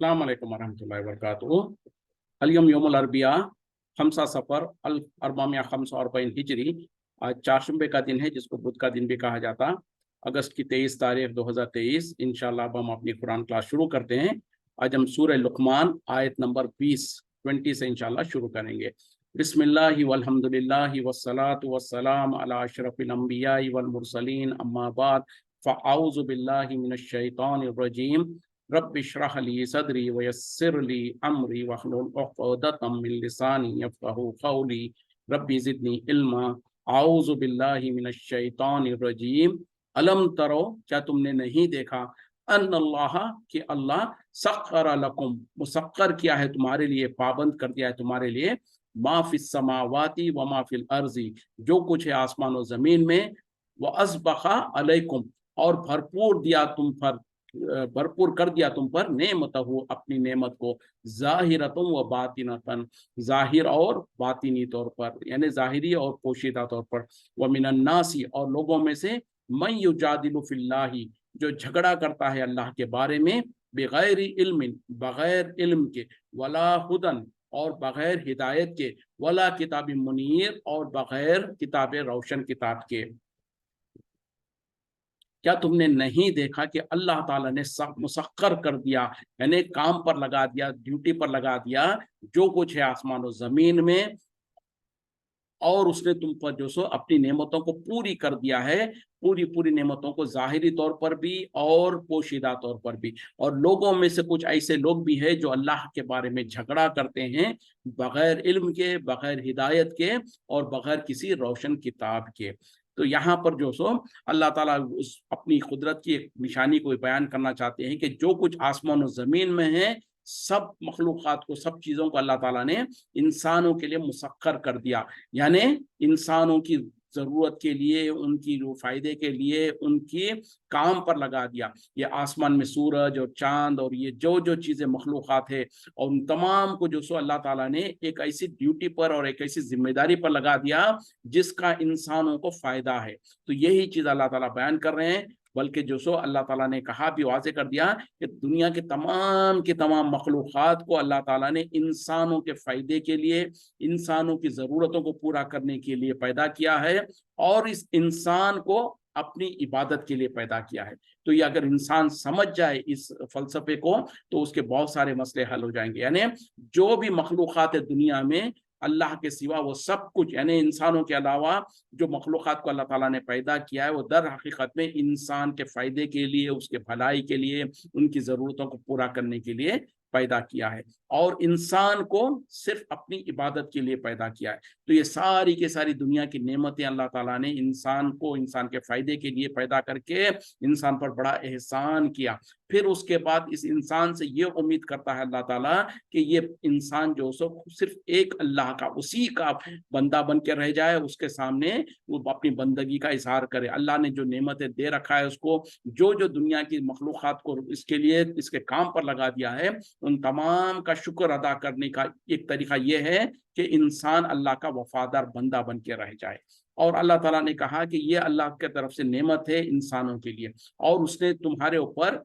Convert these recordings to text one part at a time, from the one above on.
अस्सलाम वालेकुम वरहमतुल्लाहि वबरकातुहू। अल-यौम यौमुल अरबिया, खमसा सफ़र अल अरबामिया खमसा और बैन हिजरी। आज चारशंबे का दिन है, जिसको बुध का दिन भी कहा जाता। अगस्त की 23 तारीख 2023। इंशाल्लाह अब हम अपनी कुरान क्लास शुरू करते हैं। आज हम सूरह लुक़मान आयत नंबर 20 से इंशाल्लाह शुरू करेंगे। बिस्मिल्लाहि वल्हम्दुलिल्लाहि वस्सलातु वस्सलाम अला अशरफिल अंबियाइ वल मुरसलीन, अम्मा बाद, फ़अऊज़ु बिल्लाहि मिनश शैतानिर रजीम। रब्बि इश्रह ली सदरी वयस्सिर ली अमरी वहलुल उक़दतम मिन लिसानी यफ़क़हू क़ौली रब्बि ज़िदनी इल्मा। आऊज़ु बिल्लाहि मिनश शैतानिर रजीम। अलम तरो, क्या तुमने नहीं देखा, अन्नल्लाह, कि अल्लाह सख्खर लकुम, मुसख्खर किया है तुम्हारे लिए, पाबंद कर दिया है तुम्हारे लिए, मा फिस समावाती व मा फिल अर्ज़ी, जो कुछ है आसमान और ज़मीन में, व अस्बग़ा अलैकुम, और भरपूर कर दिया तुम पर, नेमतहु, अपनी नेमत को, ज़ाहिरतन व बातिनतन, ज़ाहिर और बातिनी तौर पर, यानी ज़ाहिरी और पोशीदा तौर पर, व मिनन नासी, और लोगों में से, मन युजादिलु फिल्लाही, जो झगड़ा करता है अल्लाह के बारे में, बगैर इल्मिन, बगैर इल्म के, वला हुदन, और बगैर हिदायत के, वला किताब मुनीर, और बगैर किताब रोशन किताब के। क्या तुमने नहीं देखा कि अल्लाह ताला ने सब मुसख्खर कर दिया, यानी काम पर लगा दिया, ड्यूटी पर लगा दिया, जो कुछ है आसमान और जमीन में, और उसने तुम पर जो सो अपनी नेमतों को पूरी कर दिया है, पूरी पूरी नेमतों को, जाहिरी तौर पर भी और पोशीदा तौर पर भी। और लोगों में से कुछ ऐसे लोग भी हैं जो अल्लाह के बारे में झगड़ा करते हैं, बगैर इल्म के, बगैर हिदायत के, और बगैर किसी रोशन किताब के। तो यहाँ पर जो सो अल्लाह ताला उस अपनी कुदरत की एक निशानी को बयान करना चाहते हैं कि जो कुछ आसमान और ज़मीन में है, सब मखलूक़ात को, सब चीज़ों को अल्लाह ताला ने इंसानों के लिए मुसख्खर कर दिया, यानी इंसानों की ज़रूरत के लिए, उनकी जो फ़ायदे के लिए, उनकी काम पर लगा दिया। ये आसमान में सूरज और चाँद और ये जो जो चीज़ें मखलूक़ात है, और उन तमाम को जो सो अल्लाह ताला ने एक ऐसी ड्यूटी पर और एक ऐसी ज़िम्मेदारी पर लगा दिया जिसका इंसानों को फ़ायदा है। तो यही चीज़ अल्लाह ताला बयान कर रहे हैं। बल्कि जो सो अल्लाह ताला ने कहा भी, वाज़ेह कर दिया कि दुनिया के तमाम मखलूक़ात को अल्लाह ताला ने इंसानों के फ़ायदे के लिए, इंसानों की ज़रूरतों को पूरा करने के लिए पैदा किया है, और इस इंसान को अपनी इबादत के लिए पैदा किया है। तो ये अगर इंसान समझ जाए इस फ़लसफ़े को, तो उसके बहुत सारे मसले हल हो जाएंगे। यानी जो भी मखलूक़ात है दुनिया में, अल्लाह के सिवा वो सब कुछ, यानी इंसानों के अलावा जो मखलूक़ात को अल्लाह ताला ने पैदा किया है, वो दर हकीकत में इंसान के फ़ायदे के लिए, उसके भलाई के लिए, उनकी ज़रूरतों को पूरा करने के लिए पैदा किया है, और इंसान को सिर्फ अपनी इबादत के लिए पैदा किया है। तो ये सारी की सारी दुनिया की नेमतें अल्लाह ताला ने इंसान को इंसान के फ़ायदे के लिए पैदा करके इंसान पर बड़ा एहसान किया। फिर उसके बाद इस इंसान से ये उम्मीद करता है अल्लाह ताला कि ये इंसान जो सो सिर्फ एक अल्लाह का, उसी का बंदा बन के रह जाए, उसके सामने वो अपनी बंदगी का इजहार करे। अल्लाह ने जो नेमतें दे रखा है उसको, जो जो दुनिया की मखलूक़ात को इसके लिए, इसके काम पर लगा दिया है, उन तमाम का शुक्र अदा करने का एक तरीका ये है कि इंसान अल्लाह का वफादार बंदा बन के रह जाए। और अल्लाह ताला ने कहा कि ये अल्लाह की तरफ से नेमत है इंसानों के लिए, और उसने तुम्हारे ऊपर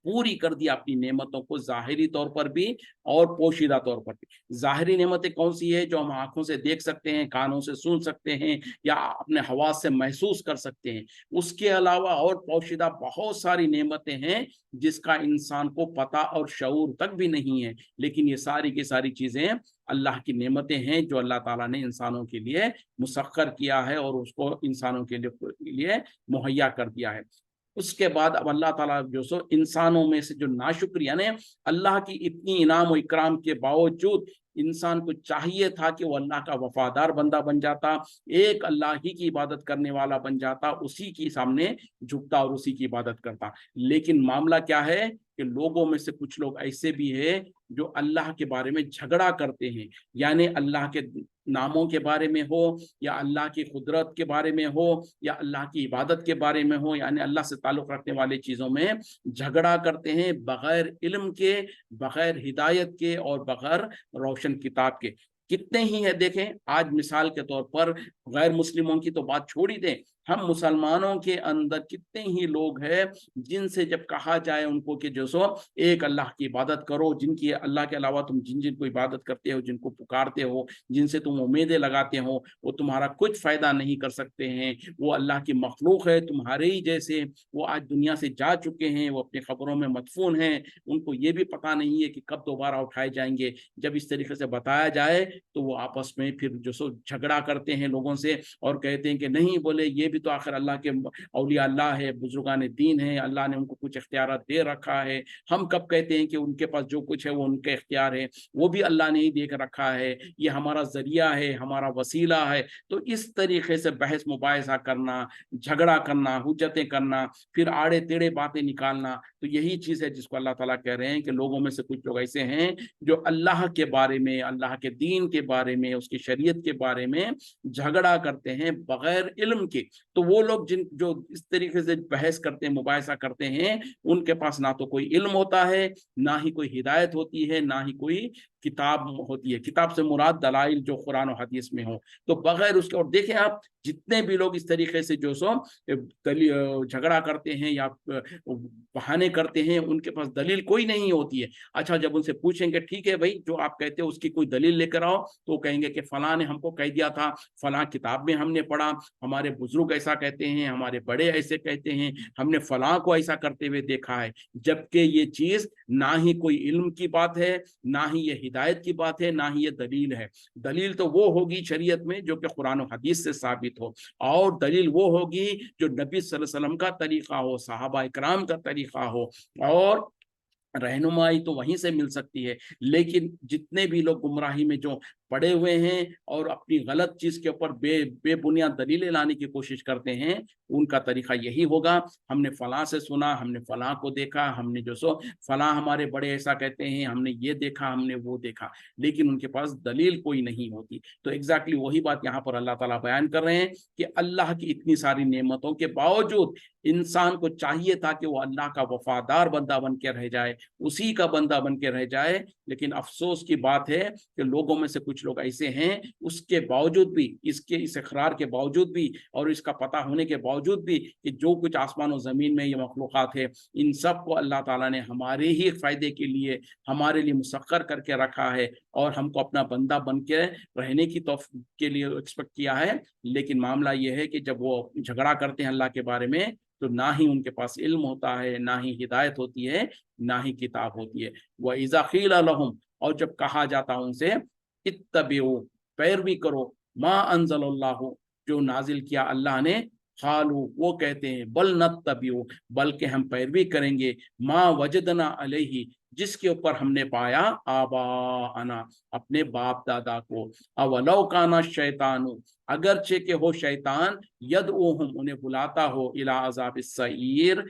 पूरी कर दिया अपनी नेमतों को, ज़ाहिरी तौर पर भी और पोशीदा तौर पर भी। ज़ाहिरी नेमतें कौन सी है? जो हम आँखों से देख सकते हैं, कानों से सुन सकते हैं, या अपने हवास से महसूस कर सकते हैं। उसके अलावा और पोशीदा बहुत सारी नेमतें हैं जिसका इंसान को पता और शऊर तक भी नहीं है, लेकिन ये सारी की सारी चीज़ें अल्लाह की नेमतें हैं जो अल्लाह ताला ने इंसानों के लिए मुसख्खर किया है और उसको इंसानों के लिए मुहैया कर दिया है। उसके बाद अब अल्लाह ताला जो सो इंसानों में से जो नाशुक्र, यानी अल्लाह की इतनी इनाम और इकराम के बावजूद इंसान को चाहिए था कि वो अल्लाह का वफादार बंदा बन जाता, एक अल्लाह ही की इबादत करने वाला बन जाता, उसी के सामने झुकता और उसी की इबादत करता। लेकिन मामला क्या है कि लोगों में से कुछ लोग ऐसे भी हैं जो अल्लाह के बारे में झगड़ा करते हैं, यानी अल्लाह के नामों के बारे में हो, या अल्लाह की कुदरत के बारे में हो, या अल्लाह की इबादत के बारे में हो, यानी अल्लाह से ताल्लुक़ रखने वाली चीज़ों में झगड़ा करते हैं, बग़ैर इल्म के, बग़ैर हिदायत के, और बग़ैर रोशन किताब के। कितने ही है देखें, आज मिसाल के तौर पर गैर मुस्लिमों की तो बात छोड़ ही दें, हम मुसलमानों के अंदर कितने ही लोग हैं जिनसे जब कहा जाए उनको कि जो सो एक अल्लाह की इबादत करो, जिनकी अल्लाह के अलावा तुम जिन जिनको इबादत करते हो, जिनको पुकारते हो, जिनसे तुम उम्मीदें लगाते हो, वो तुम्हारा कुछ फायदा नहीं कर सकते हैं, वो अल्लाह की मखलूक है तुम्हारे ही जैसे, वो आज दुनिया से जा चुके हैं, वो अपनी खबरों में मदफून हैं, उनको ये भी पता नहीं है कि कब दोबारा उठाए जाएंगे। जब इस तरीके से बताया जाए तो वो आपस में फिर जो सो झगड़ा करते हैं लोगों से और कहते हैं कि नहीं, बोले ये भी तो आखिर अल्लाह के औलिया अल्लाह है, बुजुर्गान दीन है, अल्लाह ने उनको कुछ इख्तियार दे रखा है, हम कब कहते हैं कि उनके पास जो कुछ है वो उनके इख्तियार है, वो भी अल्लाह ने ही देख रखा है, ये हमारा जरिया है, हमारा वसीला है। तो इस तरीके से बहस मुबाहिसा करना, झगड़ा करना, हुज्जतें करना, फिर आड़े टेढ़े बातें निकालना, तो यही चीज है जिसको अल्लाह ताला कह रहे हैं कि लोगों में से कुछ लोग ऐसे हैं जो अल्लाह के बारे में, अल्लाह के दीन के बारे में, उसकी शरीयत के बारे में झगड़ा करते हैं बगैर इल्म के। तो वो लोग जिन जो इस तरीके से बहस करते हैं, मुबाहिसा करते हैं, उनके पास ना तो कोई इल्म होता है, ना ही कोई हिदायत होती है, ना ही कोई किताब होती है। किताब से मुराद दलाइल जो कुरान और हदीस में हो। तो बगैर उसके, और देखें आप जितने भी लोग इस तरीके से जो सो झगड़ा करते हैं या बहाने करते हैं, उनके पास दलील कोई नहीं होती है। अच्छा, जब उनसे पूछेंगे ठीक है भाई जो आप कहते हो उसकी कोई दलील लेकर आओ, तो कहेंगे कि फलां ने हमको कह दिया था, फलां किताब में हमने पढ़ा, हमारे बुजुर्ग ऐसा कहते हैं, हमारे बड़े ऐसे कहते हैं, हमने फलां को ऐसा करते हुए देखा है। जबकि ये चीज ना ही कोई इल्म की बात है, ना ही ये हिदायत की बात है, ना ही ये दलील है। दलील तो वो होगी शरीयत में जो कि कुरान और हदीस से साबित हो, और दलील वो होगी जो नबी सल्लल्लाहु अलैहि वसल्लम का तरीका हो, सहाबा इकराम का तरीका हो, और रहनुमाई तो वहीं से मिल सकती है। लेकिन जितने भी लोग गुमराही में जो पड़े हुए हैं और अपनी गलत चीज के ऊपर बेबुनियाद दलीलें लाने की कोशिश करते हैं, उनका तरीका यही होगा, हमने फलां से सुना, हमने फलां को देखा, हमने जो सो फलां हमारे बड़े ऐसा कहते हैं, हमने ये देखा, हमने वो देखा, लेकिन उनके पास दलील कोई नहीं होती। तो एग्जैक्टली वही बात यहाँ पर अल्लाह ताला बयान कर रहे हैं कि अल्लाह की इतनी सारी नेमतों के बावजूद इंसान को चाहिए था कि वो अल्लाह का वफादार बंदा बन के रह जाए, उसी का बंदा बन के रह जाए। लेकिन अफसोस की बात है कि लोगों में से कुछ लोग ऐसे हैं, उसके बावजूद भी, इसके इस इकरार के बावजूद भी और इसका पता होने के बावजूद भी कि जो कुछ आसमान और ज़मीन में ये मखलूक़ात है, इन सब को अल्लाह ताला ने हमारे ही फ़ायदे के लिए, हमारे लिए मुसक्कर करके रखा है और हमको अपना बंदा बन के रहने की तौफीक के लिए एक्सपेक्ट किया है। लेकिन मामला ये है कि जब वो झगड़ा करते हैं अल्लाह के बारे में, तो ना ही उनके पास इल्म होता है, ना ही हिदायत होती है, ना ही किताब होती है। व इज़ा क़ीला लहुम, और जब कहा जाता उनसे, इत्तबिउ, पैरवी करो, मा अंज़लल्लाहु, जो नाजिल किया अल्लाह ने, क़ालू, वो कहते हैं, बल नत्तबिउ, बल्कि हम पैरवी करेंगे, मा वजदना अलैहि, जिसके ऊपर हमने पाया, आबाअना, अपने बाप दादा को, अवलौ काना शैतानु, अगरचे के हो शैतान, यदऊहुम, उन्हें बुलाता हो, इला अज़ाब सईर,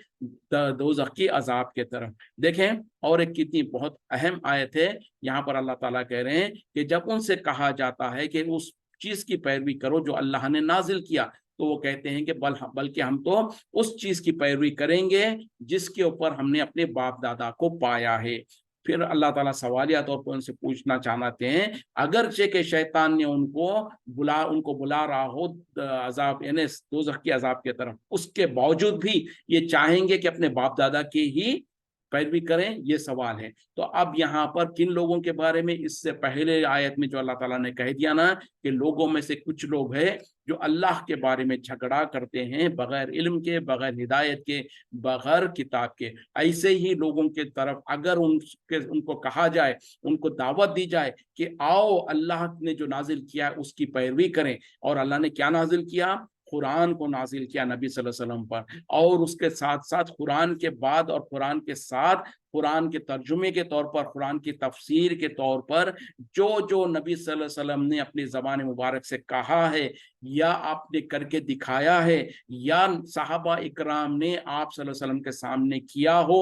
दोज़ख की अजाब के तरफ। देखें, और एक कितनी बहुत अहम आयत है, यहाँ पर अल्लाह ताला कह रहे हैं कि जब उनसे कहा जाता है कि उस चीज की पैरवी करो जो अल्लाह ने नाजिल किया, तो वो कहते हैं कि बल्कि हम तो उस चीज की पैरवी करेंगे जिसके ऊपर हमने अपने बाप दादा को पाया है। फिर अल्लाह ताला सवालिया तौर पर उनसे पूछना चाहते हैं, अगरचे के शैतान ने उनको बुला रहा हो अजाब यानी दोज़ख की अजाब की तरफ, उसके बावजूद भी ये चाहेंगे कि अपने बाप दादा की ही पैरवी करें, ये सवाल है। तो अब यहाँ पर किन लोगों के बारे में, इससे पहले आयत में जो अल्लाह ताला ने कह दिया ना कि लोगों में से कुछ लोग हैं जो अल्लाह के बारे में झगड़ा करते हैं बगैर इल्म के, बगैर हिदायत के, बगैर किताब के। ऐसे ही लोगों के तरफ अगर उनको कहा जाए, उनको दावत दी जाए कि आओ अल्लाह ने जो नाजिल किया उसकी पैरवी करें, और अल्लाह ने क्या नाजिल किया, कुरान को नाजिल किया नबी सल्लल्लाहु अलैहि वसल्लम पर, और उसके साथ साथ कुरान के बाद और कुरान के साथ कुरान के तर्जुमे के तौर पर, कुरान की तफसीर के तौर पर जो जो नबी सल्लल्लाहु अलैहि वसल्लम ने अपनी ज़बान मुबारक से कहा है या आपने करके दिखाया है या सहाबा इकराम ने आप सल्लल्लाहु अलैहि वसल्लम के सामने किया हो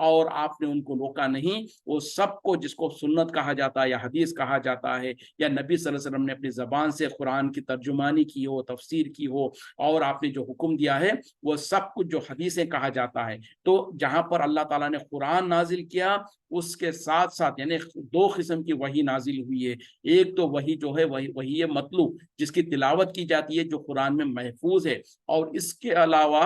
और आपने उनको रोका नहीं, वो सबको, जिसको सुन्नत कहा जाता है या हदीस कहा जाता है, या नबी सल्लल्लाहु अलैहि वसल्लम ने अपनी ज़बान से कुरान की तर्जुमानी की हो, तफसीर की हो, और आपने जो हुक्म दिया है वो सब कुछ जो हदीसें कहा जाता है। तो जहाँ पर अल्लाह ताला ने कुरान قرآن نازل کیا اس کے ساتھ ساتھ یعنی دو قسم کی وحی نازل ہوئی ہے. ایک تو وحی جو ہے وہی مطلوع جس کی تلاوت کی جاتی ہے جو قرآن میں محفوظ ہے, اور اس کے علاوہ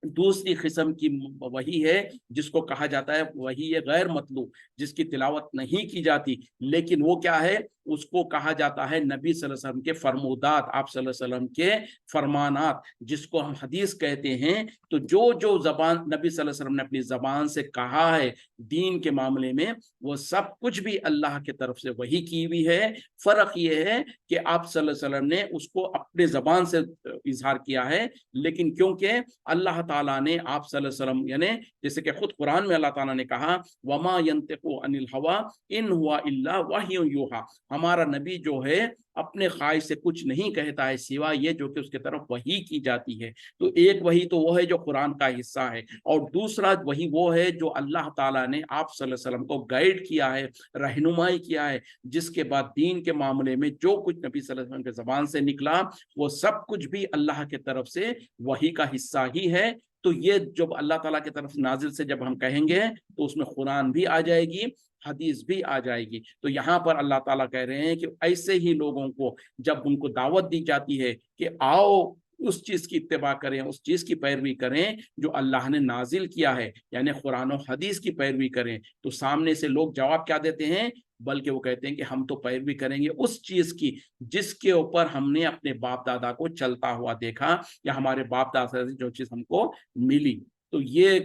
دوسری قسم کی وحی ہے جس کو کہا جاتا ہے وحی غیر مطلوع جس کی تلاوت نہیں کی جاتی, لیکن وہ کیا ہے اس کو کہا جاتا ہے نبی صلی اللہ علیہ وسلم کے فرمودات, آپ صلی اللہ علیہ وسلم کے فرمانات, جس کو ہم حدیث کہتے ہیں. تو جو زبان نبی صلی اللہ علیہ وسلم نے اپنی زبان سے کہا ہے دین کے معاملے میں وہ سب کچھ بھی اللہ کی طرف سے وحی کی ہوئی ہے. فرق یہ ہے کہ آپ صلی اللہ علیہ وسلم نے اس کو اپنے زبان سے اظہار کیا ہے, لیکن کیونکہ اللہ تعالیٰ نے آپ صلی اللہ علیہ وسلم یعنی جیسے کہ خود قرآن میں اللہ تعالیٰ نے کہا وما ينطق عن الهوى ان هو الا وحی یوحى, ہمارا نبی جو ہے اپنے خواہش سے کچھ نہیں کہتا ہے سوا یہ جو کہ اس کے طرف وحی کی جاتی ہے. تو ایک وحی تو وہ ہے جو قرآن کا حصہ ہے, اور دوسرا وحی وہ ہے جو اللہ تعالیٰ نے آپ صلی اللہ علیہ وسلم کو گائیڈ کیا ہے, رہنمائی کیا ہے, جس کے بعد دین کے معاملے میں جو کچھ نبی صلی اللہ علیہ وسلم کے زبان سے نکلا وہ سب کچھ بھی اللہ کے طرف سے وحی کا حصہ ہی ہے. تو یہ جب اللہ تعالیٰ کی طرف نازل سے جب ہم کہیں گے تو اس میں قرآن بھی آ جائے گی, حدیث بھی آ جائے گی. تو یہاں پر اللہ تعالیٰ کہہ رہے ہیں کہ ایسے ہی لوگوں کو جب ان کو دعوت دی جاتی ہے کہ آؤ اس چیز کی اتباع کریں, اس چیز کی پیروی کریں جو اللہ نے نازل کیا ہے, یعنی قرآن و حدیث کی پیروی کریں, تو سامنے سے لوگ جواب کیا دیتے ہیں, بلکہ وہ کہتے ہیں کہ ہم تو پیروی کریں گے اس چیز کی جس کے اوپر ہم نے اپنے باپ دادا کو چلتا ہوا دیکھا یا ہمارے باپ دادا سے جو چیز ہم کو ملی. تو یہ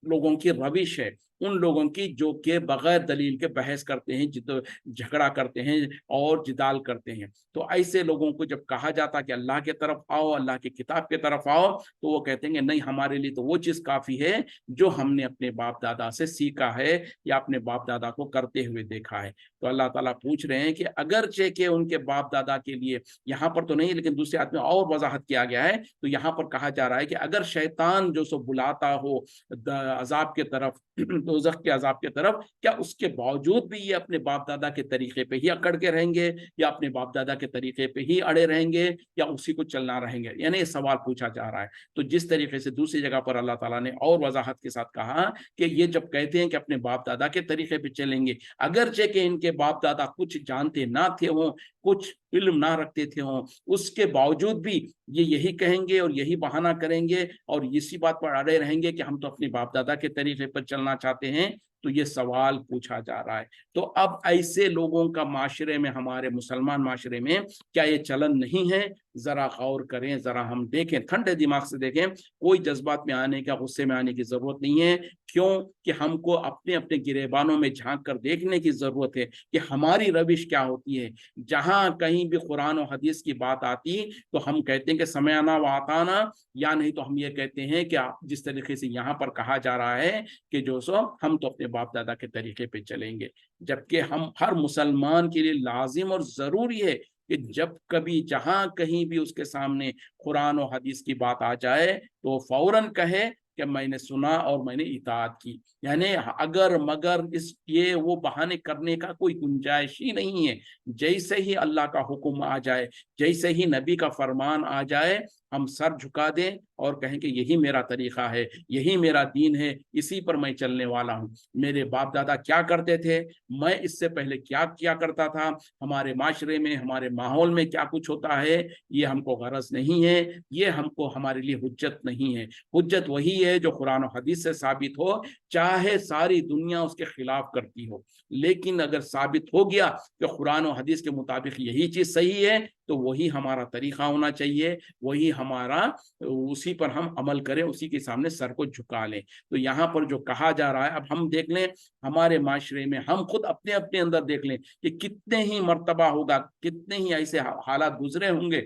لوگوں کی روش ہے, ان لوگوں کی جو کہ بغیر دلیل کے بحث کرتے ہیں, جھگڑا کرتے ہیں اور جدال کرتے ہیں. تو ایسے لوگوں کو جب کہا جاتا کہ اللہ کے طرف آؤ, اللہ کی کتاب کے طرف آؤ, تو وہ کہتے ہیں کہ نہیں, ہمارے لیے تو وہ چیز کافی ہے جو ہم نے اپنے باپ دادا سے سیکھا ہے یا اپنے باپ دادا کو کرتے ہوئے دیکھا ہے. تو اللہ تعالیٰ پوچھ رہے ہیں کہ اگرچہ کہ ان کے باپ دادا کے لیے یہاں پر تو نہیں لیکن دوسرے آیت میں اور وضاحت کیا گیا ہے, تو یہاں پر کہا جا رہا ہے کہ اگر شیطان جو سو بلاتا ہو عذاب کے طرف, دوزخ کے عذاب کے طرف, کیا اس کے باوجود بھی یہ اپنے باپ دادا کے طریقے پہ ہی اکڑ کے رہیں گے یا اپنے باپ دادا کے طریقے پہ ہی اڑے رہیں گے یا اسی کو چلنا رہیں گے؟ یعنی یہ سوال پوچھا جا رہا ہے. تو جس طریقے سے دوسری جگہ پر اللہ تعالیٰ نے اور وضاحت کے ساتھ کہا کہ یہ جب کہتے ہیں کہ اپنے باپ دادا کے طریقے پہ چلیں گے, اگرچہ کہ ان کے باپ دادا کچھ جانتے نہ تھے ہوں, کچھ علم نہ رکھتے تھے ہوں, اس کے باوجود بھی یہ یہی کہیں گے اور یہی بہانہ کریں گے اور اسی بات پر اڑے رہیں گے کہ ہم تو اپنے باپ دادا کے طریقے پر چلنا چاہتے ہیں. تو یہ سوال پوچھا جا رہا ہے. تو اب ایسے لوگوں کا معاشرے میں, ہمارے مسلمان معاشرے میں کیا یہ چلن نہیں ہے؟ ذرا غور کریں, ذرا ہم دیکھیں, ٹھنڈے دماغ سے دیکھیں. کوئی جذبات میں آنے کا, غصے میں آنے کی ضرورت نہیں ہے. کیوں کہ ہم کو اپنے اپنے گریبانوں میں جھانک کر دیکھنے کی ضرورت ہے کہ ہماری روش کیا ہوتی ہے. جہاں کہیں بھی قرآن و حدیث کی بات آتی تو ہم کہتے ہیں کہ سمعنا و اطعنا, یا نہیں تو ہم یہ کہتے ہیں کہ جس طریقے سے یہاں پر کہا جا رہا ہے کہ جو سو ہم تو اپنے باپ دادا کے طریقے پہ چلیں گے. جبکہ ہم ہر مسلمان کے لیے لازم اور ضروری ہے کہ جب کبھی جہاں کہیں بھی اس کے سامنے قرآن و حدیث کی بات آ جائے تو فوراً کہے کہ میں نے سنا اور میں نے اطاعت کی. یعنی اگر مگر یہ وہ بہانے کرنے کا کوئی گنجائش ہی نہیں ہے. جیسے ہی اللہ کا حکم آ جائے, جیسے ہی نبی کا فرمان آ جائے, ہم سر جھکا دیں اور کہیں کہ یہی میرا طریقہ ہے, یہی میرا دین ہے, اسی پر میں چلنے والا ہوں. میرے باپ دادا کیا کرتے تھے, میں اس سے پہلے کیا کرتا تھا, ہمارے معاشرے میں, ہمارے ماحول میں کیا کچھ ہوتا ہے, یہ ہم کو غرض نہیں ہے, یہ ہم کو ہمارے لیے حجت نہیں ہے. حجت وہی ہے جو قرآن و حدیث سے ثابت ہو, چاہے ساری دنیا اس کے خلاف کرتی ہو. لیکن اگر ثابت ہو گیا کہ قرآن و حدیث کے مطابق یہی چیز صحیح ہے تو وہی ہمارا طریقہ ہونا چاہیے, وہی ہمارا, اسی پر ہم عمل کریں, اسی کے سامنے سر کو جھکا لیں. تو یہاں پر جو کہا جا رہا ہے, اب ہم دیکھ لیں ہمارے معاشرے میں, ہم خود اپنے اپنے اندر دیکھ لیں کہ کتنے ہی مرتبہ ہوگا, کتنے ہی ایسے حالات گزرے ہوں گے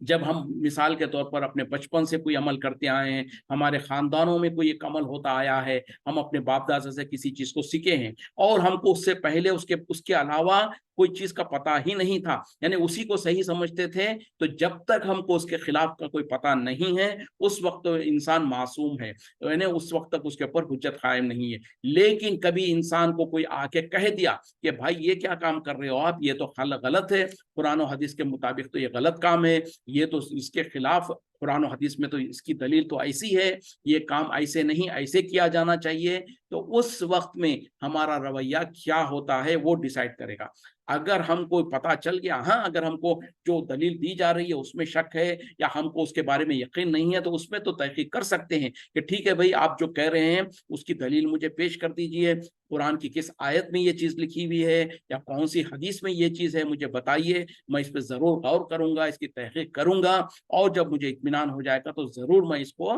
جب ہم مثال کے طور پر اپنے بچپن سے کوئی عمل کرتے آئے ہیں, ہمارے خاندانوں میں کوئی ایک عمل ہوتا آیا ہے, ہم اپنے باپ دادا سے کسی چیز کو سیکھے ہیں اور ہم کو اس سے پہلے اس کے علاوہ کوئی چیز کا پتہ ہی نہیں تھا, یعنی اسی کو صحیح سمجھتے تھے. تو جب تک ہم کو اس کے خلاف کا کوئی پتہ نہیں ہے اس وقت انسان معصوم ہے, یعنی اس وقت تک اس کے اوپر حجت قائم نہیں ہے. لیکن کبھی انسان کو کوئی آ کے کہہ دیا کہ بھائی یہ کیا کام کر رہے ہو آپ, یہ تو غلط ہے, قرآن و حدیث کے مطابق تو یہ غلط کام ہے, یہ تو اس کے خلاف कुरान और हदीस में तो इसकी दलील तो ऐसी है, ये काम ऐसे नहीं ऐसे किया जाना चाहिए, तो उस वक्त में हमारा रवैया क्या होता है वो डिसाइड करेगा। अगर हमको पता चल गया, हाँ, अगर हमको जो दलील दी जा रही है उसमें शक है या हमको उसके बारे में यकीन नहीं है, तो उसमें तो तहकीक कर सकते हैं कि ठीक है भाई, आप जो कह रहे हैं उसकी दलील मुझे पेश कर दीजिए, कुरान की किस आयत में ये चीज लिखी हुई है या कौन सी हदीस में ये चीज है, मुझे बताइए, मैं इस पर जरूर गौर करूंगा, इसकी तहकीक करूंगा, और जब मुझे इत्मीनान हो जाएगा तो जरूर मैं इसको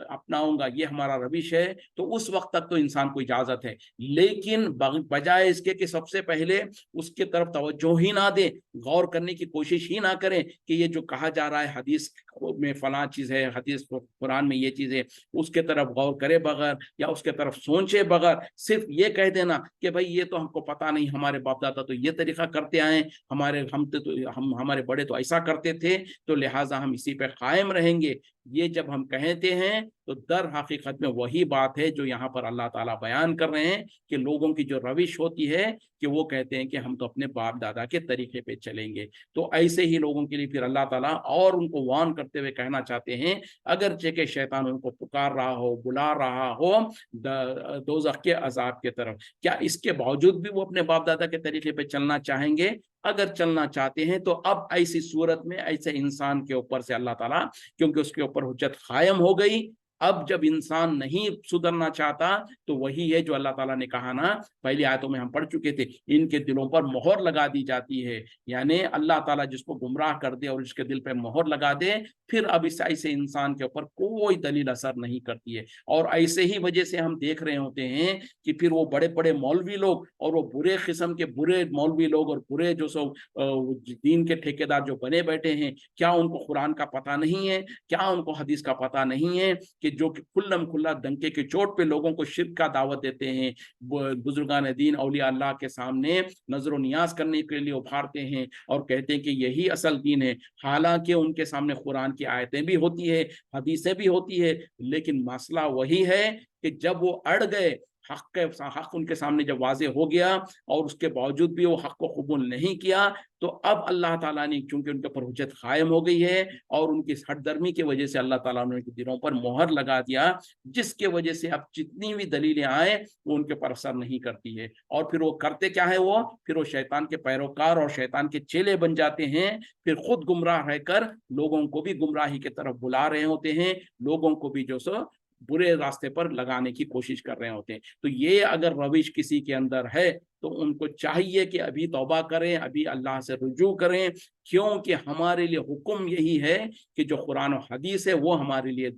अपनाऊंगा, ये हमारा रविश है। तो उस वक्त तक तो इंसान को इजाजत है, लेकिन बजाय इसके कि सबसे पहले उसके तरफ तवज्जो ही ना दे, गौर करने की कोशिश ही ना करें कि ये जो कहा जा रहा है हदीस में फला चीज है, हदीस कुरान में ये चीज है, उसके तरफ गौर करे बगैर या उसके तरफ सोचे बगैर सिर्फ ये कह देना कि भाई ये तो हमको पता नहीं, हमारे बाप दादा तो ये तरीका करते आए, हमारे बड़े तो ऐसा करते थे, तो लिहाजा हम इसी पे कायम रहेंगे। ये जब हम कहते हैं तो दर हकीकत में वही बात है जो यहाँ पर अल्लाह ताला बयान कर रहे हैं कि लोगों की जो रविश होती है कि वो कहते हैं कि हम तो अपने बाप दादा के तरीके पे चलेंगे। तो ऐसे ही लोगों के लिए फिर अल्लाह ताला और उनको वार्न करते हुए कहना चाहते हैं, अगरचे के शैतान उनको पुकार रहा हो, बुला रहा हो दोज़ख के अजाब के तरफ, क्या इसके बावजूद भी वो अपने बाप दादा के तरीके पे चलना चाहेंगे? अगर चलना चाहते हैं तो अब ऐसी सूरत में ऐसे इंसान के ऊपर से अल्लाह ताला, क्योंकि उसके ऊपर हुज्जत कायम हो गई, अब जब इंसान नहीं सुधरना चाहता तो वही है जो अल्लाह ताला ने कहा ना, पहली आयतों में हम पढ़ चुके थे, इनके दिलों पर मोहर लगा दी जाती है। यानी अल्लाह ताला जिसको गुमराह कर दे और उसके दिल पे मोहर लगा दे, फिर अब इस ऐसे इंसान के ऊपर कोई दलील असर नहीं करती है। और ऐसे ही वजह से हम देख रहे होते हैं कि फिर वो बड़े बड़े मौलवी लोग और वो बुरे किस्म के बुरे मौलवी लोग और बुरे जो सो दीन के ठेकेदार जो बने बैठे हैं, क्या उनको कुरान का पता नहीं है, क्या उनको हदीस का पता नहीं है कि जो कि खुल्लम खुल्ला डंके की चोट पे लोगों को शिर्क का दावत देते हैं, बुजुर्गान दीन औलिया अल्लाह के सामने नजर नियाज करने के लिए उभारते हैं और कहते हैं कि यही असल दीन है, हालांकि उनके सामने कुरान की आयतें भी होती है, हदीसें भी होती है, लेकिन मसला वही है कि जब वो अड़ गए, हक उनके सामने जब वाजे हो गया और उसके बावजूद भी वो हक को कबूल नहीं किया, तो अब अल्लाह ताला ने चूंकि उनके ऊपर हुज्जत कायम हो गई है और उनकी हठधर्मी की वजह से अल्लाह ताला ने उनके दिलों पर मोहर लगा दिया, जिसके वजह से अब जितनी भी दलीलें आए वो उनके ऊपर असर नहीं करती है। और फिर वो करते क्या है, फिर वो शैतान के पैरोकार और शैतान के चेले बन जाते हैं, फिर खुद गुमराह रहकर लोगों को भी गुमराही की तरफ बुला रहे होते हैं, लोगों को भी जो सो बुरे रास्ते पर लगाने की कोशिश कर रहे होते हैं। तो ये अगर रविश किसी के अंदर है तो उनको चाहिए कि अभी तौबा करें, अभी अल्लाह से रुजू करें, क्योंकि हमारे लिए हुक्म यही है कि जो कुरान और हदीस है वो हमारे लिए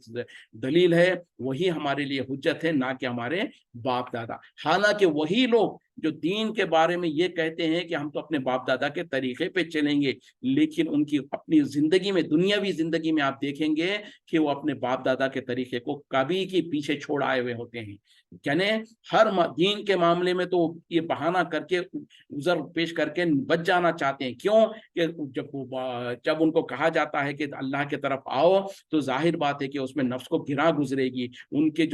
दलील है, वही हमारे लिए हुज्जत है, ना कि हमारे बाप दादा। हालांकि वही लोग जो दीन के बारे में ये कहते हैं कि हम तो अपने बाप दादा के तरीके पे चलेंगे, लेकिन उनकी अपनी जिंदगी में, दुनियावी जिंदगी में आप देखेंगे कि वो अपने बाप दादा के तरीके को कभी के पीछे छोड़ आए हुए होते हैं। यानी हर दीन के मामले में तो ये बहाना करके, उज़र पेश करके बच जाना चाहते हैं। क्यों? कि जब उनको कहा जाता है कि अल्लाह की तरफ आओ, तो जाहिर बात है कि उसमें नफ्स को गिरा गुजरेगी, उनके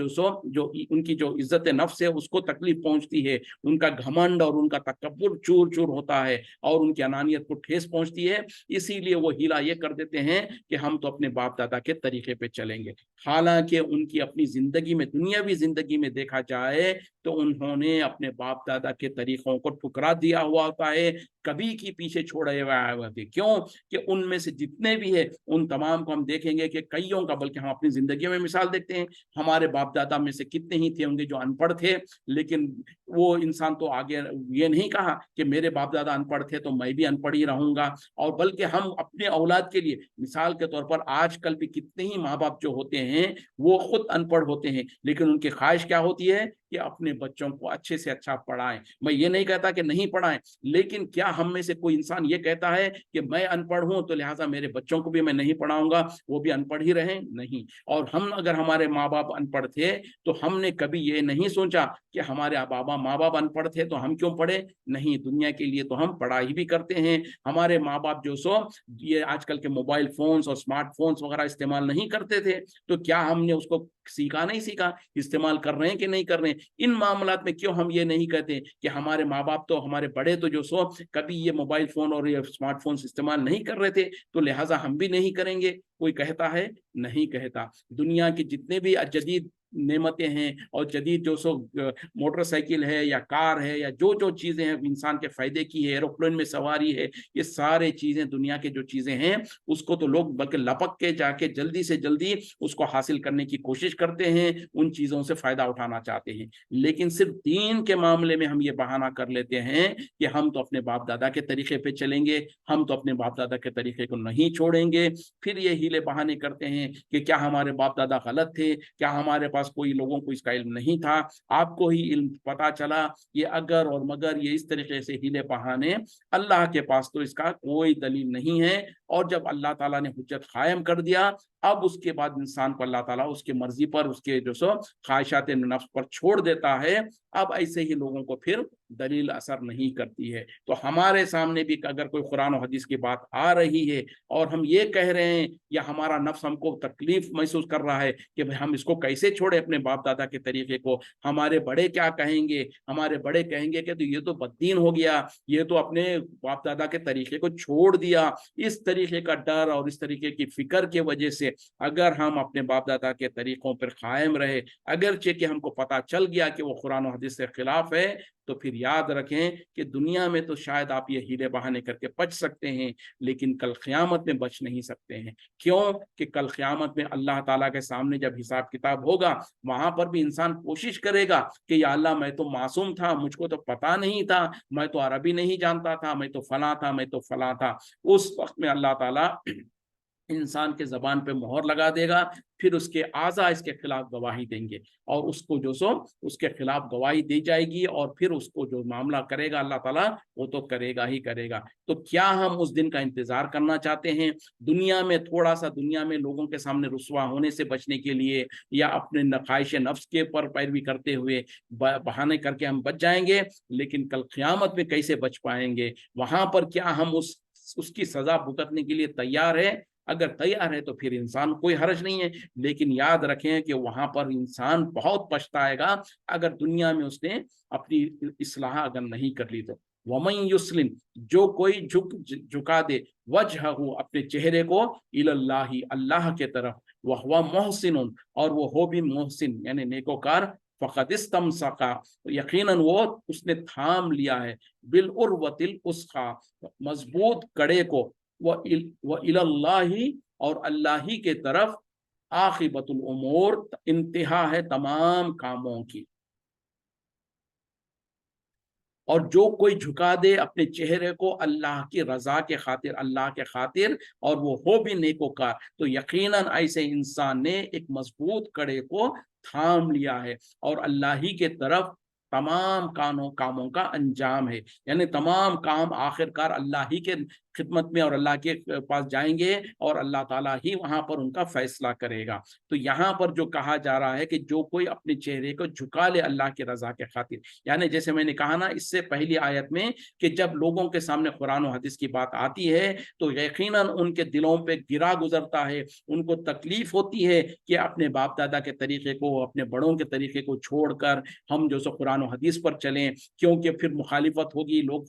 उनकी जो इज्जत नफ्स है उसको तकलीफ पहुंचती है, उनका घमंड और उनका तकब्बुर चूर चूर होता है और उनकी अनानियत को ठेस पहुंचती है। इसीलिए वो हीला ये कर देते हैं कि हम तो अपने बाप दादा के तरीके पे चलेंगे। हालांकि उनकी अपनी जिंदगी में, दुनियावी जिंदगी में देखा जाए तो उन्होंने अपने बाप दादा के तरीकों को ठुकरा दिया हुआ होता है, कभी की पीछे छोड़े हुए आए हुए थे। क्यों? कि उनमें से जितने भी है उन तमाम को हम देखेंगे कि कईयों का, बल्कि हम अपनी जिंदगी में मिसाल देखते हैं, हमारे बाप दादा में से कितने ही थे होंगे जो अनपढ़ थे, लेकिन वो इंसान तो आगे ये नहीं कहा कि मेरे बाप दादा अनपढ़ थे तो मैं भी अनपढ़ ही रहूंगा। और बल्कि हम अपने औलाद के लिए, मिसाल के तौर पर आजकल भी कितने ही माँ बाप जो होते हैं वो खुद अनपढ़ होते हैं, लेकिन उनकी ख्वाहिश क्या होती है कि अपने बच्चों को अच्छे से अच्छा पढ़ाएं। मैं ये नहीं कहता कि नहीं पढ़ाएं, लेकिन क्या हम में से कोई इंसान ये कहता है कि मैं अनपढ़ हूं तो लिहाजा मेरे बच्चों को भी मैं नहीं पढ़ाऊंगा, वो भी अनपढ़ ही रहें? नहीं। और हम, अगर हमारे माँ बाप अनपढ़ थे तो हमने कभी ये नहीं सोचा कि हमारे माँ बाप अनपढ़ थे तो हम क्यों पढ़े? नहीं, दुनिया के लिए तो हम पढ़ाई भी करते हैं। हमारे माँ बाप जो ये आजकल के मोबाइल फोन्स और स्मार्टफोन्स वगैरह इस्तेमाल नहीं करते थे, तो क्या हमने उसको सीखा? नहीं सीखा। इस्तेमाल कर रहे हैं कि नहीं कर रहे हैं? इन मामलात में क्यों हम ये नहीं कहते कि हमारे माँ बाप तो, हमारे बड़े तो जो सो कभी ये मोबाइल फोन और ये स्मार्टफोन इस्तेमाल नहीं कर रहे थे, तो लिहाजा हम भी नहीं करेंगे? कोई कहता है? नहीं कहता। दुनिया के जितने भी जदीद नेमतें हैं और जदीद जो सो मोटरसाइकिल है या कार है या जो जो चीजें हैं इंसान के फायदे की है, एरोप्लेन में सवारी है, ये सारे चीजें दुनिया के जो चीजें हैं उसको तो लोग बल्कि लपक के जाके जल्दी से जल्दी उसको हासिल करने की कोशिश करते हैं, उन चीजों से फायदा उठाना चाहते हैं। लेकिन सिर्फ दीन के मामले में हम ये बहाना कर लेते हैं कि हम तो अपने बाप दादा के तरीके पे चलेंगे, हम तो अपने बाप दादा के तरीके को नहीं छोड़ेंगे। फिर ये हीले बहाने करते हैं कि क्या हमारे बाप दादा गलत थे, क्या हमारे पास कोई लोगों को इसका इल्म नहीं था, आपको ही इल्म पता चला। ये अगर और मगर, ये इस तरीके से हीले बहाने, अल्लाह के पास तो इसका कोई दलील नहीं है। और जब अल्लाह ताला ने हुज्जत कायम कर दिया, अब उसके बाद इंसान को अल्लाह ताला उसके मर्जी पर, उसके जो सो ख्वाहिशात नफ्स पर छोड़ देता है। अब ऐसे ही लोगों को फिर दलील असर नहीं करती है। तो हमारे सामने भी अगर कोई कुरान और हदीस की बात आ रही है और हम ये कह रहे हैं या हमारा नफ्स हमको तकलीफ महसूस कर रहा है कि भाई हम इसको कैसे छोड़े अपने बाप दादा के तरीके को, हमारे बड़े क्या कहेंगे, हमारे बड़े कहेंगे कि तो ये तो बददीन हो गया, ये तो अपने बाप दादा के तरीके को छोड़ दिया। इस तरीके का डर और इस तरीके की फिक्र की वजह से अगर हम अपने बाप दादा के तरीकों पर कायम रहे, अगरचे कि हमको पता चल गया कि वो कुरान और हदीस के खिलाफ है, तो फिर याद रखें कि दुनिया में तो शायद आप ये हीले बहाने करके बच सकते हैं, लेकिन कल क़यामत में बच नहीं सकते हैं। क्यों? कि कल क़यामत में अल्लाह ताला के सामने जब हिसाब किताब होगा, वहां पर भी इंसान कोशिश करेगा कि या अल्लाह, मैं तो मासूम था, मुझको तो पता नहीं था, मैं तो अरबी नहीं जानता था, मैं तो फला था, मैं तो फला था। उस वक्त में अल्लाह ताला इंसान के जबान पे मोहर लगा देगा, फिर उसके आज़ा इसके खिलाफ गवाही देंगे और उसको जो सो उसके खिलाफ गवाही दी जाएगी और फिर उसको जो मामला करेगा अल्लाह ताला, वो तो करेगा ही करेगा। तो क्या हम उस दिन का इंतजार करना चाहते हैं? दुनिया में थोड़ा सा, दुनिया में लोगों के सामने रुसवा होने से बचने के लिए या अपने ख्वाहिश नफ्स के पर पैरवी करते हुए बहाने करके हम बच जाएंगे, लेकिन कल क़यामत में कैसे बच पाएंगे? वहां पर क्या हम उसकी सजा भुगतने के लिए तैयार है? अगर तैयार है तो फिर इंसान कोई हर्ज नहीं है, लेकिन याद रखें कि वहां पर इंसान बहुत पछताएगा अगर दुनिया में उसने अपनी इस्लाह अगर नहीं कर ली तो। वमन युस्लिम, जो कोई झुका दे वजहहू, अपने चेहरे को, इलल्लाही, अल्लाह के तरफ, वह हुआ मोहसिन, और वो हो भी मोहसिन यानी नेकोकार, फ़क़द इस्तमसका, यकीनन वो उसने थाम लिया है, बिल उर्वतिल उस्का, मजबूत कड़े को, व इलल्लाही, और अल्लाह ही के तरफ, आखिबतुल उमूर, इंतहा है तमाम कामों की। और जो कोई झुका दे अपने चेहरे को अल्लाह की रजा के खातिर, अल्लाह के खातिर, और वो हो भी नेकोकार, तो यकीनन ऐसे इंसान ने एक मजबूत कड़े को थाम लिया है और अल्लाह ही के तरफ तमाम कामों का अंजाम है। यानी तमाम काम आखिरकार अल्लाह ही के खिदमत में और अल्लाह के पास जाएंगे और अल्लाह ताला ही वहां पर उनका फैसला करेगा। तो यहाँ पर जो कहा जा रहा है कि जो कोई अपने चेहरे को झुका ले अल्लाह की रजा के खातिर, यानी जैसे मैंने कहा ना इससे पहली आयत में कि जब लोगों के सामने कुरान और हदीस की बात आती है तो यकीनन उनके दिलों पे गिरा गुजरता है, उनको तकलीफ होती है कि अपने बाप दादा के तरीके को, अपने बड़ों के तरीके को छोड़कर हम जो सो कुरान और हदीस पर चलें, क्योंकि फिर मुखालिफत होगी, लोग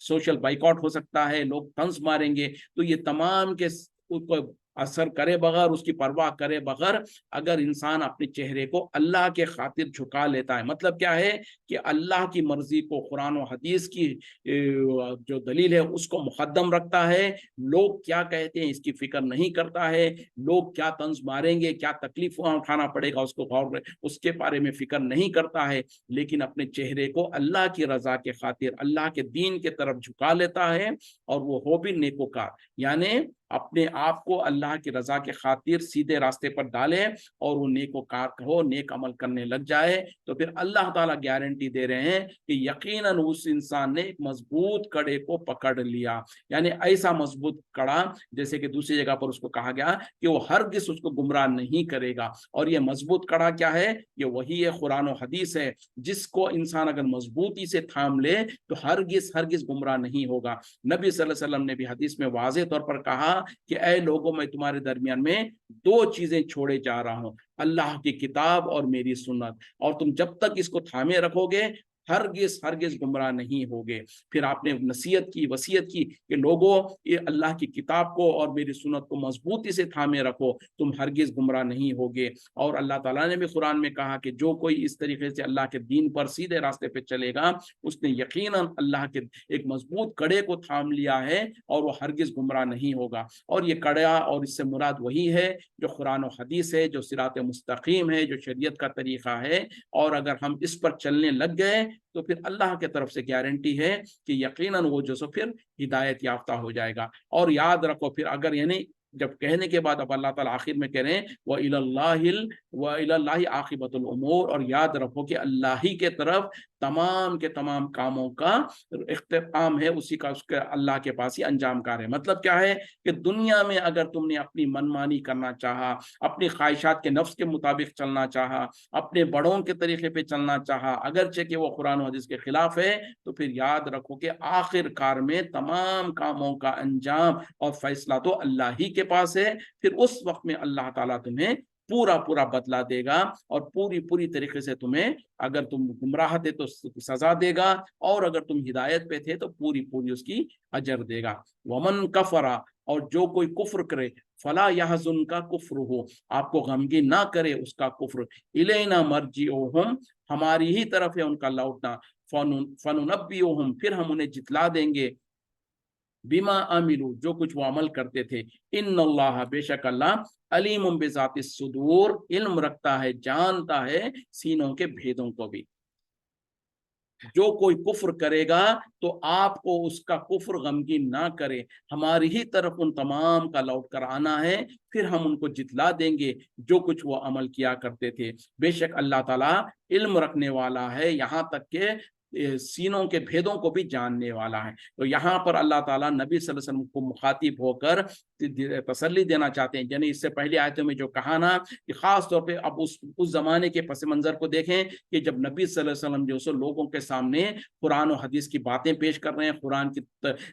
सोशल बाइकआउट हो सकता है, लोग तंज मारेंगे। तो ये तमाम के उसको असर करे बगैर, उसकी परवाह करे बगैर अगर इंसान अपने चेहरे को अल्लाह के खातिर झुका लेता है, मतलब क्या है कि अल्लाह की मर्जी को, कुरान और हदीस की जो दलील है उसको मुकद्दम रखता है, लोग क्या कहते हैं इसकी फिक्र नहीं करता है, लोग क्या तंज मारेंगे, क्या तकलीफ उठाना पड़ेगा उसको गौर, उसके बारे में फिक्र नहीं करता है, लेकिन अपने चेहरे को अल्लाह की रजा के खातिर, अल्लाह के दीन के तरफ झुका लेता है और वो हो भी नेकोकार, यानी अपने आप को अल्लाह की रजा के खातिर सीधे रास्ते पर डाले और वो नेकोकार हो, नेक अमल करने लग जाए, तो फिर अल्लाह ताला गारंटी दे रहे हैं कि यकीनन उस इंसान ने एक मजबूत कड़े को पकड़ लिया। यानी ऐसा मजबूत कड़ा जैसे कि दूसरी जगह पर उसको कहा गया कि वो हरगिज उसको गुमराह नहीं करेगा। और ये मजबूत कड़ा क्या है? ये वही है कुरान और हदीस है, जिसको इंसान अगर मजबूती से थाम ले तो हरगिज हरगिज गुमराह नहीं होगा। नबी सल्लल्लाहु अलैहि वसल्लम ने भी हदीस में वाज़ेह तौर पर कहा कि ऐ लोगों, मैं तुम्हारे दरमियान में दो चीजें छोड़े जा रहा हूं, अल्लाह की किताब और मेरी सुन्नत, और तुम जब तक इसको थामे रखोगे हरगिज हरगिज गुमराह नहीं होगे। फिर आपने नसीहत की, वसीयत की कि लोगों ये अल्लाह की किताब को और मेरी सुन्नत को मजबूती से थामे रखो, तुम हरगिज गुमराह नहीं होगे। और अल्लाह ताला ने भी कुरान में कहा कि जो कोई इस तरीके से अल्लाह के दीन पर सीधे रास्ते पे चलेगा उसने यकीनन अल्लाह के एक मजबूत कड़े को थाम लिया है और वो हरगिज गुमराह नहीं होगा। और ये कड़ा, और इससे मुराद वही है जो कुरान और हदीस है, जो सिरात मुस्तकीम है, जो शरीयत का तरीका है। और अगर हम इस पर चलने लग गए तो फिर अल्लाह के तरफ से गारंटी है कि यकीनन वो जो सो फिर हिदायत याफ्ता हो जाएगा। और याद रखो फिर अगर यानी जब कहने के बाद अब अल्लाह ताला आखिर में कह रहे हैं व इलल्लाहि आखिबतुल उमूर, और याद रखो कि अल्लाह ही के तरफ तमाम के तमाम कामों का इख्तिताम है, उसी का उसके अल्लाह के पास ही अंजाम कार है। मतलब क्या है कि दुनिया में अगर तुमने अपनी मनमानी करना चाहा, अपनी ख्वाहिशात के नफ्स के मुताबिक चलना चाहा, अपने बड़ों के तरीके पे चलना चाहा, अगरचे कि वो कुरान और हदीस के खिलाफ है, तो फिर याद रखो कि आखिरकार में तमाम कामों का अंजाम और फैसला तो अल्लाह ही के पास है। फिर उस वक्त में अल्लाह ताला तुम्हें पूरा पूरा बदला देगा और पूरी पूरी तरीके से तुम्हें, अगर तुम गुमराह थे तो सजा देगा, और अगर तुम हिदायत पे थे तो पूरी पूरी उसकी अजर देगा। वमन कफरा, और जो कोई कुफ्र करे, फला यहजुन का कुफ्र हो, आपको गमगीन ना करे उसका कुफ्र, इलैना मर्जिओहुम, हमारी ही तरफ है उनका लौटना, फनुनब्बिउहुम, फिर हम उन्हें जितला देंगे, बिमा अमिलू, जो कुछ वो अमल करते थे, इन्नल्लाह, बेशक अल्लाह, अलीमुम बिज़ातिस सुदूर, इल्म रखता है, जानता है सीनों के भेदों को भी। जो कोई कुफ्र करेगा तो आपको उसका कुफ्र गमगीन ना करे, हमारी ही तरफ उन तमाम का लौट कर आना है, फिर हम उनको जितला देंगे जो कुछ वो अमल किया करते थे। बेशक अल्लाह ताला इल्म रखने वाला है, यहाँ तक के सीनों के भेदों को भी जानने वाला है। तो यहाँ पर अल्लाह ताला नबी सल्लल्लाहु अलैहि वसल्लम को मुखातिब होकर तसल्ली देना चाहते हैं। यानी इससे पहले आयतों में जो कहा ना कि खास तौर पे अब उस जमाने के पस मंजर को देखें कि जब नबी सल्लल्लाहु अलैहि वसल्लम जो सो लोगों के सामने कुरान और हदीस की बातें पेश कर रहे हैं, कुरान की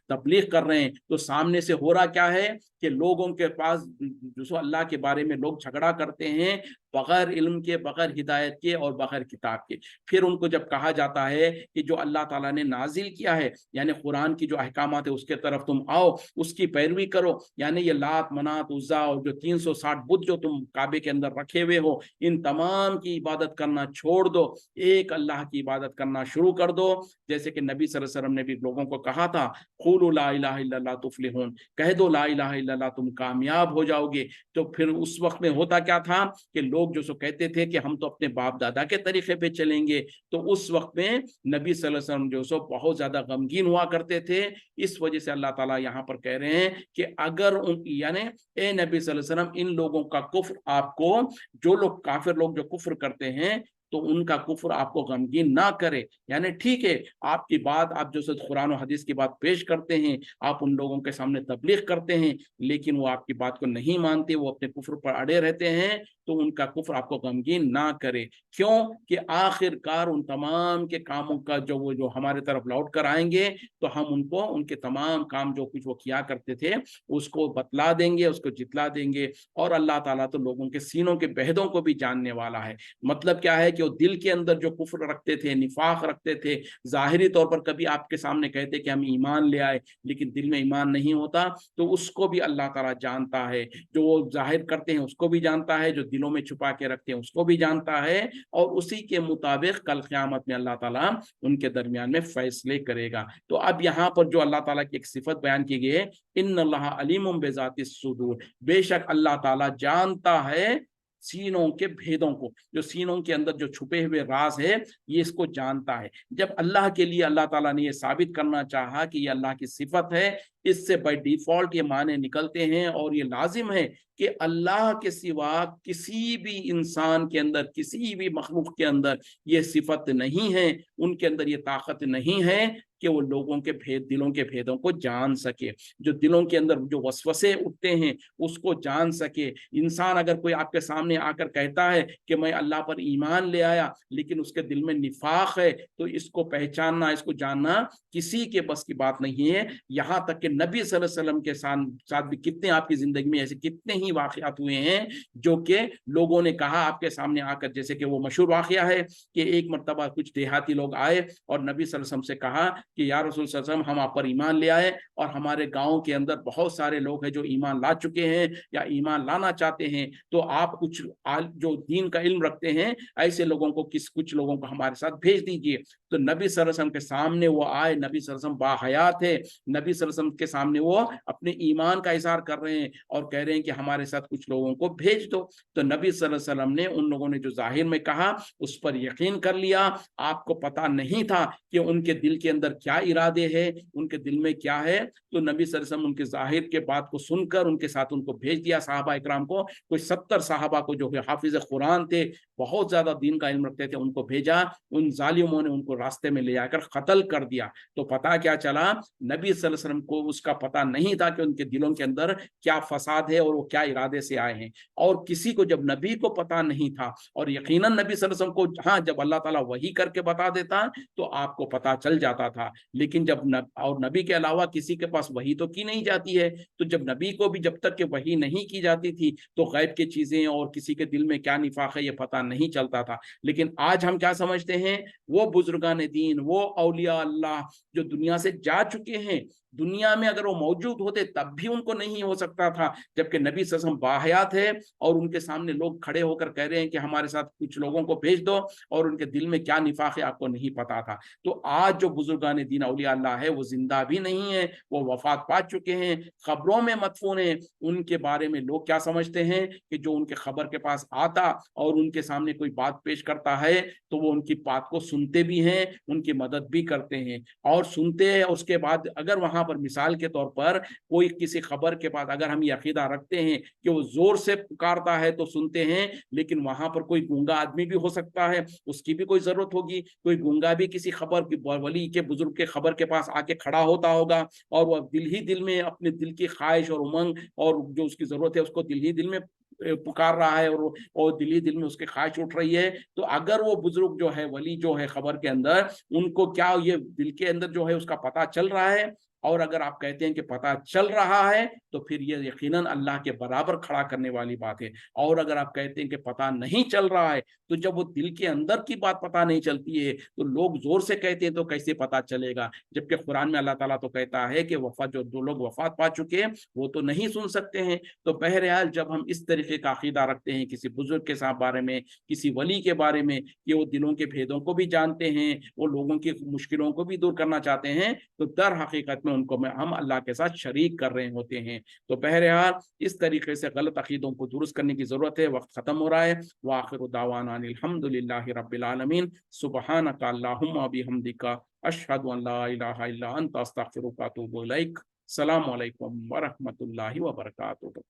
तबलीग कर रहे हैं, तो सामने से हो रहा क्या है कि लोगों के पास जो सो अल्लाह के बारे में लोग झगड़ा करते हैं बगैर इल्म के, बगैर हिदायत के और बगैर किताब के। फिर उनको जब कहा जाता है कि जो अल्लाह ताला ने नाजिल किया है, यानी कुरान की जो अहकामात है उसके तरफ तुम आओ, उसकी पैरवी करो, यानी ये लात मनात उज़्ज़ा और जो 360 बुत जो तुम काबे के अंदर रखे हुए हो, इन तमाम की इबादत करना छोड़ दो, एक अल्लाह की इबादत करना शुरू कर दो। जैसे कि नबी सल्लल्लाहु अलैहि वसल्लम ने भी लोगों को कहा था, क़ूलू ला इलाहा इल्लल्लाह तुफ़्लिहून, कह दो ला इलाहा इल्लल्लाह, तुम कामयाब हो जाओगे। तो फिर उस वक्त में होता क्या था कि लोग जो सो कहते थे कि हम तो अपने बाप दादा के तरीके पे चलेंगे, तो उस वक्त में नबी सल्लल्लाहु अलैहि वसल्लम जो सो बहुत ज्यादा गमगीन हुआ करते थे। इस वजह से अल्लाह ताला यहाँ पर कह रहे हैं कि अगर उन यानी ए नबी सल्लल्लाहु अलैहि वसल्लम, इन लोगों का कुफ्र आपको, जो लोग काफिर लोग जो कुफ्र करते हैं, तो उनका कुफ्र आपको गमगीन ना करे। यानी ठीक है, आपकी बात, आप जो कुरान और हदीस की बात पेश करते हैं, आप उन लोगों के सामने तबलीग करते हैं, लेकिन वो आपकी बात को नहीं मानते, वो अपने कुफ्र पर अड़े रहते हैं, तो उनका कुफ्र आपको गमगीन ना करे। क्यों कि आखिरकार उन तमाम के कामों का जो हमारे तरफ लौट कर आएंगे, तो हम उनको उनके तमाम काम जो कुछ वो किया करते थे उसको बतला देंगे, उसको जितला देंगे। और अल्लाह ताला तो लोगों के सीनों के बहदों को भी जानने वाला है। मतलब क्या है कि वो दिल के अंदर जो कुफ्र रखते थे, निफाक रखते थे, जाहिरी तौर पर कभी आपके सामने कहते कि हम ईमान ले आए, लेकिन दिल में ईमान नहीं होता, तो उसको भी अल्लाह ताला जानता है। जो वो जाहिर करते हैं उसको भी जानता है, जो दिलों में छुपा के रखते हैं उसको भी जानता है, और उसी के मुताबिक कल क़यामत में अल्लाह ताला उनके दरमियान में फैसले करेगा। तो अब यहाँ पर जो अल्लाह ताला की एक सिफत बयान की गई है, इन्नल्लाह अलीमुम बिज़ातिस सुदूर, बेशक अल्लाह ताला जानता है सीनों के भेदों को, जो सीनों के अंदर जो छुपे हुए राज है, ये इसको जानता है। जब अल्लाह के लिए अल्लाह ताला ने ये साबित करना चाहा कि ये अल्लाह की सिफत है, इससे बाय डिफॉल्ट ये माने निकलते हैं, और ये लाजिम है कि अल्लाह के सिवा किसी भी इंसान के अंदर, किसी भी मखलूक के अंदर ये सिफत नहीं है, उनके अंदर ये ताकत नहीं है कि वो लोगों के भेद, दिलों के भेदों को जान सके, जो दिलों के अंदर जो वसवसे उठते हैं उसको जान सके। इंसान अगर कोई आपके सामने आकर कहता है कि मैं अल्लाह पर ईमान ले आया, लेकिन उसके दिल में निफाक है, तो इसको पहचानना, इसको जानना किसी के बस की बात नहीं है। यहाँ तक कि नबी सल्लल्लाहु अलैहि वसल्लम के साथ भी कितने आपकी जिंदगी में ऐसे कितने ही वाकयात हुए हैं जो कि लोगों ने कहा आपके सामने आकर, जैसे कि वो मशहूर वाकया है कि एक मर्तबा कुछ देहाती लोग आए और नबी सल्लल्लाहु अलैहि वसल्लम से कहा कि या रसूल सल्लल्लाहु अलैहि वसल्लम, हम आप पर ईमान ले आए और हमारे गाँव के अंदर बहुत सारे लोग हैं जो ईमान ला चुके हैं या ईमान लाना चाहते हैं, तो आप कुछ जो दीन का इल्म रखते हैं ऐसे लोगों को कुछ लोगों को हमारे साथ भेज दीजिए। तो नबी सल्लल्लाहु अलैहि वसल्लम के सामने वो आए, नबी सल्लल्लाहु अलैहि वसल्लम बाहया थे, नबी सल्लल्लाहु अलैहि वसल्लम के सामने वो अपने ईमान का इजहार कर रहे हैं और कह रहे हैं कि हमारे साथ कुछ लोगों को भेज दो। तो नबी सल्लल्लाहु अलैहि वसल्लम ने उन लोगों ने जो जाहिर में कहा उस पर यकीन कर लिया। आपको पता नहीं था कि उनके दिल के अंदर क्या इरादे हैं, उनके दिल में क्या है। तो नबी सल्लल्लाहु अलैहि वसल्लम उनके जाहिर के बात को सुनकर उनके साथ उनको भेज दिया सहाबा इकराम को। कोई 70 सहाबा को जो हाफिज कुरान थे, बहुत ज्यादा दीन का इल्म रखते थे, उनको भेजा। उन जालिमों ने उनको रास्ते में ले आकर कत्ल कर दिया। तो पता क्या चला, नबी सल्लल्लाहु अलैहि वसल्लम को उसका पता नहीं था कि उनके दिलों के अंदर क्या फसाद है और वो क्या इरादे से आए हैं। और किसी को जब नबी को पता नहीं था, और यकीनन नबी सल्लल्लाहु अलैहि वसल्लम को हाँ जब अल्लाह ताला वही करके बता देता तो आपको पता चल जाता था, लेकिन जब और नबी के अलावा किसी के पास वही तो की नहीं जाती है, तो जब नबी को भी जब तक कि वही नहीं की जाती थी तो गैब की चीजें और किसी के दिल में क्या निफाक है ये पता नहीं चलता था। लेकिन आज हम क्या समझते हैं, वो बुजुर्गान दीन, वो औलिया अल्लाह जो दुनिया से जा चुके हैं, दुनिया में अगर वो मौजूद होते तब भी उनको नहीं हो सकता था, जबकि नबी सल्लल्लाहु अलैहि वसल्लम बाहयात है और उनके सामने लोग खड़े होकर कह रहे हैं कि हमारे साथ कुछ लोगों को भेज दो, और उनके दिल में क्या निफाक है आपको नहीं पता था। तो आज जो बुजुर्गान दीन औलिया अल्लाह है वो जिंदा भी नहीं है, वो वफात पा चुके हैं, खबरों में मदफून है। उनके बारे में लोग क्या समझते हैं कि जो उनके खबर के पास आता और उनके सामने कोई बात पेश करता है तो वो उनकी बात को सुनते भी हैं, उनकी मदद भी करते हैं और सुनते हैं। उसके बाद अगर वहां पर मिसाल के तौर पर कोई किसी खबर के बाद अगर हम ये अकीदा रखते हैं कि वो जोर से पुकारता है तो सुनते हैं, लेकिन वहां पर कोई गूंगा आदमी भी हो सकता है, उसकी भी कोई जरूरत होगी, कोई गूंगा भी किसी खबर की वली के बुजुर्ग के खबर के पास आके खड़ा होता होगा और वह दिल ही दिल में अपने दिल की ख्वाहिश और उमंग और जो उसकी जरूरत है उसको दिल ही दिल में पुकार रहा है और दिल ही दिल में उसकी ख्वाहिश उठ रही है। तो अगर वो बुजुर्ग जो है, वली जो है खबर के अंदर, उनको क्या ये दिल के अंदर जो है उसका पता चल रहा है, और अगर आप कहते हैं कि पता चल रहा है तो फिर ये यकीनन अल्लाह के बराबर खड़ा करने वाली बात है। और अगर आप कहते हैं कि पता नहीं चल रहा है, तो जब वो दिल के अंदर की बात पता नहीं चलती है तो लोग जोर से कहते हैं तो कैसे पता चलेगा, जबकि कुरान में अल्लाह ताला तो कहता है कि वफात जो दो लोग वफात पा चुके हैं वो तो नहीं सुन सकते हैं। तो बहरहाल जब हम इस तरीके का अकीदा रखते हैं किसी बुजुर्ग के साथ बारे में, किसी वली के बारे में, कि वो दिलों के भेदों को भी जानते हैं, वो लोगों की मुश्किलों को भी दूर करना चाहते हैं, तो दर हकीकत में उनको हम अल्लाह के साथ शरीक कर रहे होते हैं। तो बहरहाल इस तरीके से गलत अकीदों को दुरुस्त करने की जरूरत है। वक्त खत्म हो रहा है। व आखिरु दावाना अनिल हम्दुलिल्लाहि रब्बिल आलमीन। सुब्हानका अल्लाहुम्मा व बिहम्दिका अशहदु अन ला इलाहा इल्ला अंता अस्तगफिरुका व अतूबु इलैक। अस्सलामु अलैकुम व रहमतुल्लाहि व बरकातुहू।